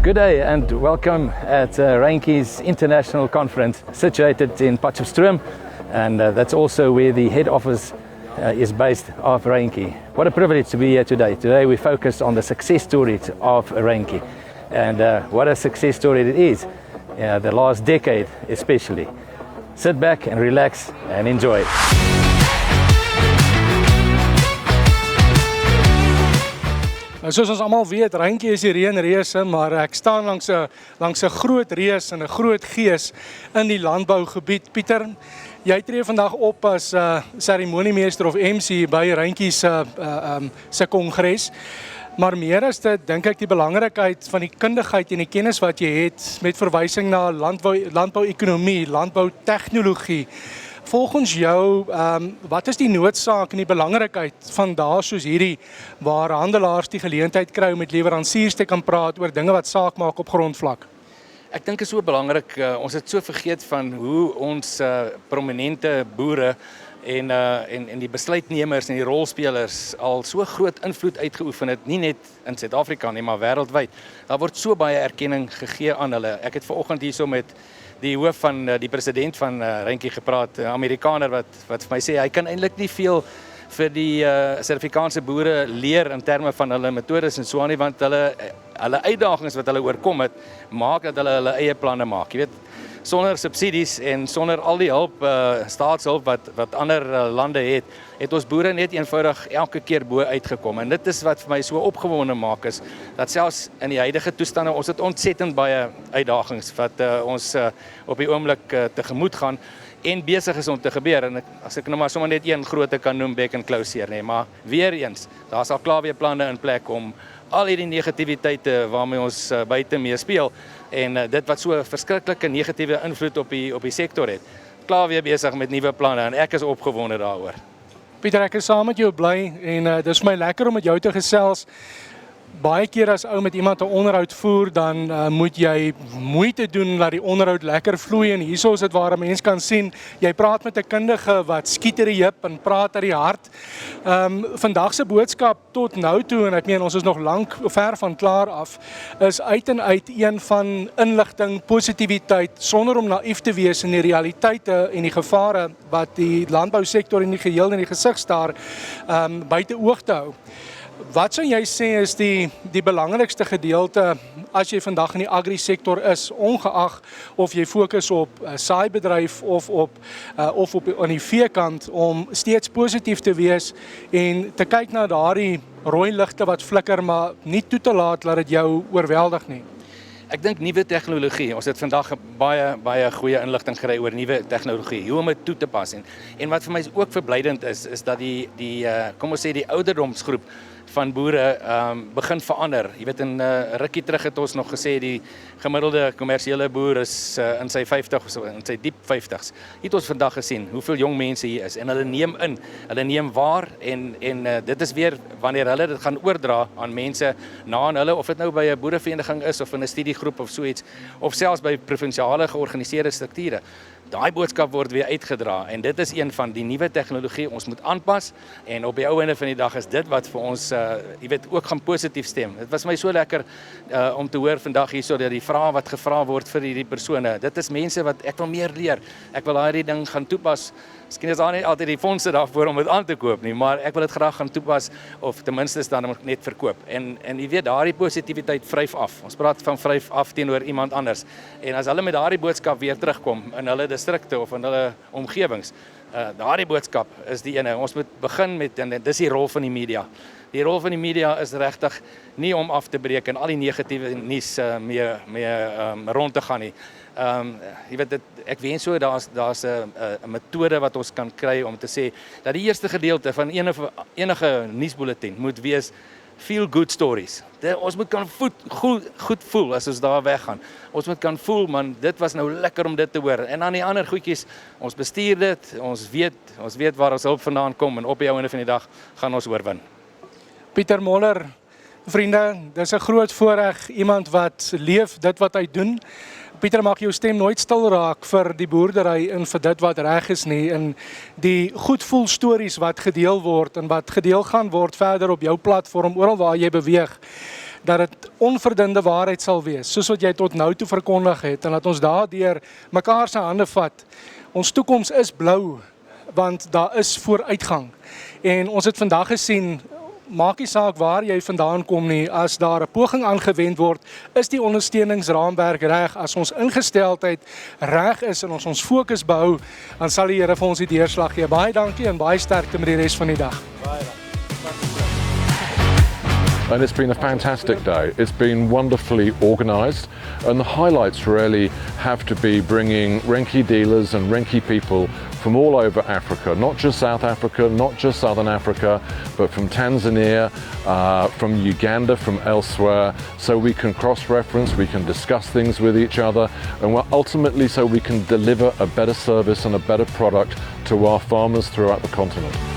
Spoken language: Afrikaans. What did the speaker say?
Good day and welcome at Reintjes International Conference situated in Potchefstroom, and that's also where the head office is based of Reintjes. What a privilege to be here today. Today we focus on the success story of Reintjes, and what a success story it is, the last decade especially. Sit back and relax and enjoy. Soos ons almal weet, Reintjes is die reënreuse, maar ek staan langs 'n groot reus en 'n groot gees in die landbougebied. Pieter, jy tree vandag op as seremoniemeester of MC by Reintjes se kongres. Maar meer as dit, dink ek die belangrikheid van die kundigheid en die kennis wat jy het met verwysing na landbouekonomie, landboutegnologie. Volgens jou, wat is die noodsaak en die belangrikheid van daar soos hierdie, waar handelaars die geleentheid kry om met leweranciers te kan praat oor dinge wat saak maak op grondvlak? Ek dink is so belangrik, ons het so vergeet van hoe ons prominente boere en die besluitnemers en die rolspelers al so groot invloed uitgeoefen het, nie net in Suid-Afrika nie, maar wêreldwyd. Daar word so baie erkenning gegee aan hulle. Ek het vanoggend hierso met die hoof van die president van Reintjes gepraat, 'n Amerikaner wat vir my sê hy kan eintlik nie veel vir die Suid-Afrikaanse boere leer in terme van hulle metodes en so aan nie, want hulle uitdagings wat hulle oorkom het, maak dat hulle eie planne maak. Jy weet, sonder subsidies en sonder al die hulp, staatshulp wat ander lande het ons boere net eenvoudig elke keer bo uitgekom. En dit is wat vir my so opgewonde maak is, dat selfs in die huidige toestande, ons het ontsettend baie uitdagings wat ons op die oomblik tegemoet gaan en besig is om te gebeur. En as ek nou maar sommer net een grootte kan noem, Beck and Close nee, maar weer eens, daar is al klaar weer planne in plek om al hierdie negativiteite waarmee ons buite mee speel en dit wat so verskriklike negatiewe invloed op die sektor het, klaar weer besig met nuwe planne en ek is opgewonde daaroor. Pieter, ek is saam met jou bly en dit is my lekker om met jou te gesels. Baie keer as ou met iemand 'n onderhoud voer, dan moet jy moeite doen dat die onderhoud lekker vloei en hierso is dit waar 'n mens kan sien, jy praat met 'n kundige wat skiet uit die heup en praat uit die hart. Vandag se boodskap tot nou toe, en ek meen ons is nog lank ver van klaar af, is uit en uit een van inligting, positiwiteit, sonder om naïef te wees in die realiteite en die gevare wat die landbousektor in die geheel in die gesig staar, buite oog te hou. Wat sou jy sê is die belangrikste gedeelte as jy vandag in die agri-sektor is, ongeag of jy fokus op saaibedryf of op aan die veekant, om steeds positief te wees en te kyk na daardie rooi ligte wat flikker, maar nie toe te laat dat dit jou oorweldig nie? Ek dink nuwe tegnologie, ons het vandag baie goeie inligting gekry oor nuwe tegnologie, hoe om dit toe te pas. En wat vir my ook verblydend is dat die kom ons sê die ouderdomsgroep van boere begin verander. Jy weet, in rukkie terug het ons nog gesê die gemiddelde kommersiële boer is in sy 50s, in sy diep 50s. Het ons vandag gesien hoeveel jong mense hier is en hulle neem waar en dit is weer wanneer hulle dit gaan oordra aan mense na aan hulle, of dit nou by 'n boerevereniging is of in 'n studiegroep of so iets, of selfs by provinsiale georganiseerde strukture. Daai boodskap word weer uitgedra en dit is een van die nuwe tegnologie, ons moet aanpas en op die ou einde van die dag is dit wat vir ons jy weet, ook gaan positief stem. Dit was my so lekker om te hoor vandag hierso dat die vrae wat gevra word vir hierdie persone, dit is mense wat ek wil meer leer, ek wil hierdie ding gaan toepas. Miskien is daar nie altyd die fondse daarvoor om dit aan te koop nie, maar ek wil dit graag gaan toepas of ten minste dan net verkoop. En jy weet, daardie positiwiteit vryf af. Ons praat van vryf af teenoor iemand anders. En as hulle met daardie boodskap weer terugkom in hulle distrikte of in hulle omgewings, daardie boodskap is die ene. Ons moet begin met, en dis die rol van die media. Die rol van die media is regtig nie om af te breek en al die negatiewe nuus mee rond te gaan nie. Jy weet, ek wens so daar's 'n metode wat ons kan kry om te sê dat die eerste gedeelte van enige nuusbulletin moet wees feel good stories. Ons moet kan goed voel as ons daar weggaan. Ons moet kan voel, man, dit was nou lekker om dit te hoor. En dan die ander goedjies, ons bestuur dit, ons weet waar ons hulp vandaan kom en op die einde van die dag gaan ons oorwin. Pieter Moller, vriende, dis 'n groot voorreg, iemand wat leef dit wat hy doen. Pieter, mag jou stem nooit stil raak vir die boerdery en vir dit wat reg is nie, en die goedvoel stories wat gedeel word en wat gedeel gaan word verder op jou platform, oral waar jy beweeg. dat dit onverdunde waarheid sal wees, soos wat jy tot nou toe verkondig het, en dat ons daardeur mekaar se hande vat. Ons toekoms is blou, want daar is vooruitgang. En ons het vandag gesien, maak nie saak waar jy vandaan kom nie, as daar 'n poging aangewend word, is die ondersteuningsraamwerk reg. As ons ingesteldheid reg is en ons fokus behou, dan sal die Here vir ons die deurslag gee. Baie dankie en baie sterkte met die res van die dag. And it's been a fantastic day. It's been wonderfully organised, and the highlights really have to be bringing Renki dealers and Renki people from all over Africa, not just South Africa, not just Southern Africa, but from Tanzania, from Uganda, from elsewhere, so we can cross-reference, we can discuss things with each other, and ultimately so we can deliver a better service and a better product to our farmers throughout the continent.